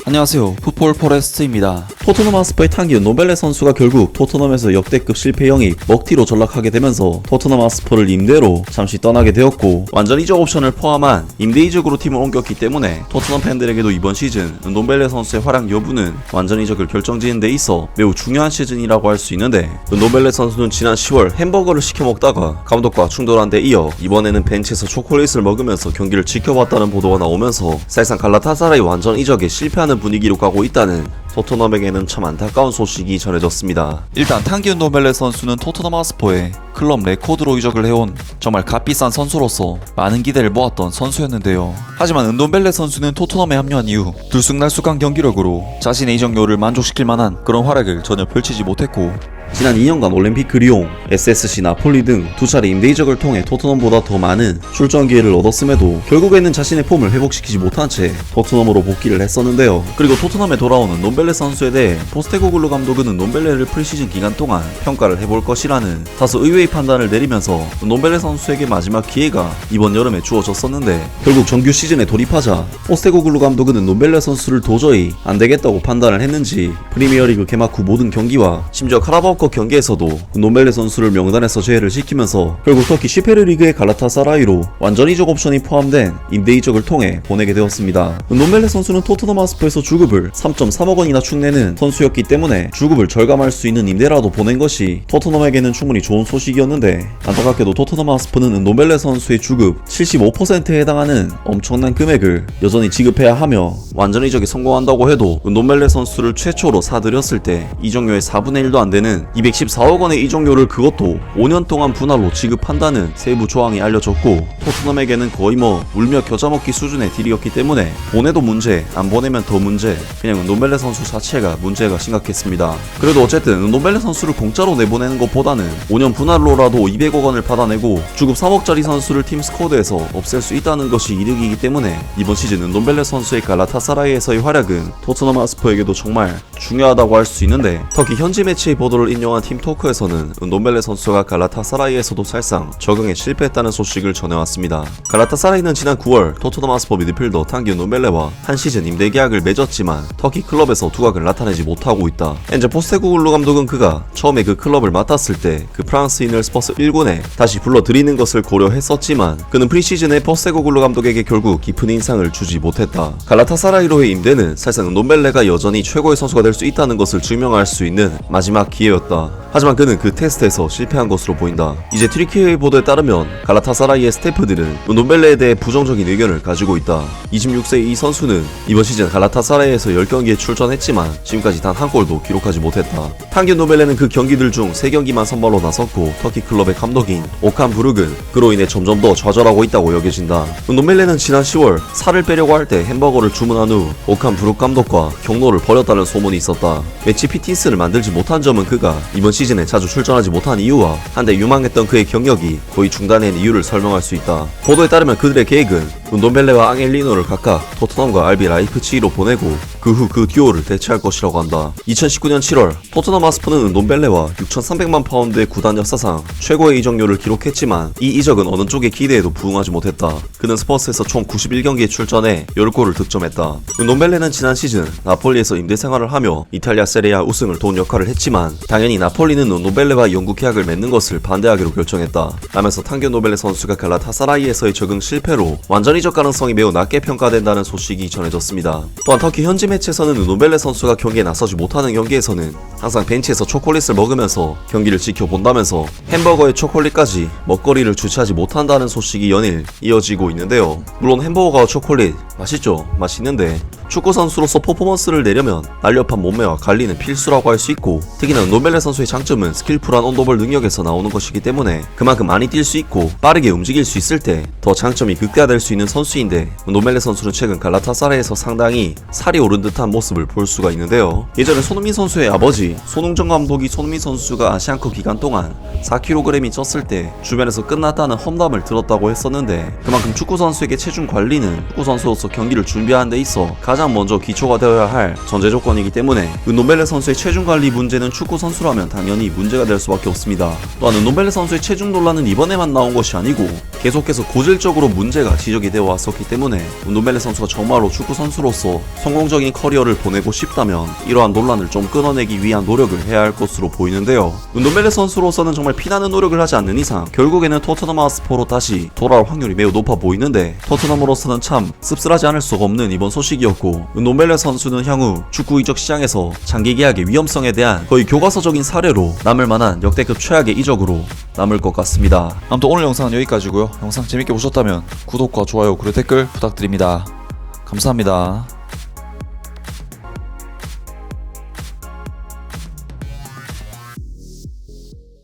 안녕하세요, 풋볼 포레스트입니다. 토트넘 하스퍼의 탕기은 노벨레 선수가 결국 토트넘에서 역대급 실패 영입 먹튀로 전락하게 되면서 토트넘 하스퍼를 임대로 잠시 떠나게 되었고, 완전 이적 옵션을 포함한 임대 이적으로 팀을 옮겼기 때문에 토트넘 팬들에게도 이번 시즌 노벨레 선수의 활약 여부는 완전 이적을 결정지는 데 있어 매우 중요한 시즌이라고 할 수 있는데, 노벨레 선수는 지난 10월 햄버거를 시켜 먹다가 감독과 충돌한 데 이어 이번에는 벤치에서 초콜릿을 먹으면서 경기를 지켜봤다는 보도가 나오면서 사실상 갈라타사라이 완전 이적에 실패하는 분위기로 가고 있다는 토트넘에게는 참 안타까운 소식이 전해졌습니다. 일단 탕기은 노벨레 선수는 토트넘 하스퍼에 클럽 레코드로 이적을 해온 정말 값비싼 선수로서 많은 기대를 모았던 선수였는데요. 하지만 은돈벨레 선수는 토트넘에 합류한 이후 들쑥날쑥한 경기력으로 자신의 이적료를 만족시킬 만한 그런 활약을 전혀 펼치지 못했고, 지난 2년간 올림픽 리옹, SSC 나폴리 등 두 차례 임대 이적을 통해 토트넘보다 더 많은 출전 기회를 얻었음에도 결국에는 자신의 폼을 회복시키지 못한 채 토트넘으로 복귀를 했었는데요. 그리고 토트넘에 돌아오는 논벨레 선수에 대해 포스테코글루 감독은 논벨레를 프리시즌 기간 동안 평가를 해볼 것이라는 다소 의외의 판단을 내리면서 논벨레 선수에게 마지막 기회가 이번 여름에 주어졌었는데, 결국 정규 시즌에 돌입하자 포스테코글루 감독은 논벨레 선수를 도저히 안되겠다고 판단을 했는지 프리미어리그 개막 후 모든 경기와 심지어 카라바오컵 경기에서도 논벨레 선수를 명단에서 제외를 시키면서 결국 터키 슈페르리그의 갈라타사라이로 완전 이적 옵션이 포함된 임대 이적을 통해 보내게 되었습니다. 논벨레 선수는 토트넘 하스퍼에서 주급을 3.3억 원이나 축내는 선수였기 때문에 주급을 절감할 수 있는 임대라도 보낸 것이 토트넘에게는 충분히 좋은 소식이었는데, 안타깝게도 토트넘 하스퍼는 논벨레 선수의 주급 75%에 해당하는 엄청난 금액을 여전히 지급해야 하며, 완전 이적에 성공한다고 해도 논벨레 선수를 최초로 사들였을 때 이적료의 4분의 1도 안 되는 214억 원의 이적료를 그것도 5년 동안 분할로 지급한다는 세부 조항이 알려졌고, 토트넘에게는 거의 울며 겨자 먹기 수준의 딜이었기 때문에 보내도 문제, 안 보내면 더 문제, 그냥 논벨레 선수 자체가 문제가 심각했습니다. 그래도 어쨌든 논벨레 선수를 공짜로 내보내는 것보다는 5년 분할로라도 200억 원을 받아내고 주급 3억짜리 선수를 팀 스쿼드에서 없앨 수 있다는 것이 이득이기 때문에 이번 시즌 논벨레 선수의 갈라타사라이에서의 활약은 토트넘 하스퍼에게도 정말 중요하다고 할 수 있는데, 터키 현지 매체의 보도를 인용한 팀토크에서는 논벨레 선수가 갈라타사라이에서도 사실상 적응에 실패했다는 소식을 전해왔습니다. 갈라타사라이는 지난 9월 토트넘 하스퍼 미드필더 탕기은 논벨레와 한 시즌 임대 계약을 맺었지만 터키 클럽에서 두각을 나타내지 못하고 있다. 엔제 포스테코글루 감독은 그가 처음에 그 클럽을 맡았을 때 그 프랑스인을 스퍼스 1군에 다시 불러들이는 것을 고려했었지만, 그는 프리시즌에 포스테코글루 감독에게 결국 깊은 인상을 주지 못했다. 갈라타사라이로의 임대는 사실상 논벨레가 여전히 최고의 선수가 될 수 있다는 것을 증명할 수 있는 마지막 기회였다. 하지만 그는 그 테스트에서 실패한 것으로 보인다. 이제 트리키의 보도에 따르면 갈라타사라이의 스태프들은 논벨레에 대해 부정적인 의견을 가지고 있다. 26세의 이 선수는 이번 시즌 갈라타사라이에서 10경기에 출전했지만 지금까지 단 한 골도 기록하지 못했다. 탕기은 노벨레는 그 경기들 중 3경기만 선발로 나섰고, 터키 클럽의 감독인 오칸 부룩은 그로 인해 점점 더 좌절하고 있다고 여겨진다. 노벨레는 지난 10월 살을 빼려고 할 때 햄버거를 주문한 후 오칸 부룩 감독과 경로를 벌였다는 소문이 있었다. 매치 피트니스를 만들지 못한 점은 그가 이번 시즌에 자주 출전하지 못한 이유와 한데 유망했던 그의 경력이 거의 중단된 이유를 설명할 수 있다. 보도에 따르면 그들의 계획은 논벨레와 앙헬리노를 각각 토트넘과 RB 라이프치히로 보내고 그 후 그 듀오를 대체할 것이라고 한다. 2019년 7월 토트넘 하스퍼는 논벨레와 6,300만 파운드의 구단 역사상 최고의 이적료를 기록했지만 이 이적은 어느 쪽의 기대에도 부응하지 못했다. 그는 스퍼스에서 총 91경기에 출전해 10골을 득점했다. 논벨레는 지난 시즌 나폴리에서 임대 생활을 하며 이탈리아 세리아 우승을 도운 역할을 했지만, 당연히 나폴리는 논벨레와 영구 계약을 맺는 것을 반대하기로 결정했다. 라면서 탕기은 노벨레 선수가 갈라타사라이에서의 적응 실패로 완전 이적 가능성이 매우 낮게 평가된다는 소식이 전해졌습니다. 또한 터키 현지 매체에서는 노벨레 선수가 경기에 나서지 못하는 경기에서는 항상 벤치에서 초콜릿을 먹으면서 경기를 지켜본다면서 햄버거에 초콜릿까지 먹거리를 주체하지 못한다는 소식이 연일 이어지고 있는데요. 물론 햄버거와 초콜릿 맛있죠? 맛있는데 축구 선수로서 퍼포먼스를 내려면 날렵한 몸매와 관리는 필수라고 할 수 있고, 특히나 노벨레 선수의 장점은 스킬풀한 온도볼 능력에서 나오는 것이기 때문에 그만큼 많이 뛸 수 있고 빠르게 움직일 수 있을 때 더 장점이 극대화될 수 있는 선수인데, 노벨레 선수는 최근 갈라타사라이에서 상당히 살이 오른 듯한 모습을 볼 수가 있는데요. 예전에 손흥민 선수의 아버지 손흥정 감독이 손흥민 선수가 아시안컵 기간 동안 4kg이 쪘을 때 주변에서 끝났다는 험담을 들었다고 했었는데, 그만큼 축구 선수에게 체중 관리는 축구 선수로서 경기를 준비하는 데 있어 가장 가장 먼저 기초가 되어야 할 전제 조건이기 때문에 은돔벨레 선수의 체중 관리 문제는 축구 선수라면 당연히 문제가 될 수밖에 없습니다. 또한 은돔벨레 선수의 체중 논란은 이번에만 나온 것이 아니고 계속해서 고질적으로 문제가 지적이 되어 왔었기 때문에 은돔벨레 선수가 정말로 축구 선수로서 성공적인 커리어를 보내고 싶다면 이러한 논란을 좀 끊어내기 위한 노력을 해야 할 것으로 보이는데요. 은돔벨레 선수로서는 정말 피나는 노력을 하지 않는 이상 결국에는 토트넘 하스퍼로 다시 돌아올 확률이 매우 높아 보이는데 토트넘으로서는 참 씁쓸하지 않을 수가 없는 이번 소식이었고 은돔벨레 선수는 향후 축구 이적 시장에서 장기 계약의 위험성에 대한 거의 교과서적인 사례로 남을 만한 역대급 최악의 이적으로 남을 것 같습니다. 아무튼 오늘 영상은 여기까지고요. 영상 재밌게 보셨다면 구독과 좋아요 그리고 댓글 부탁드립니다. 감사합니다.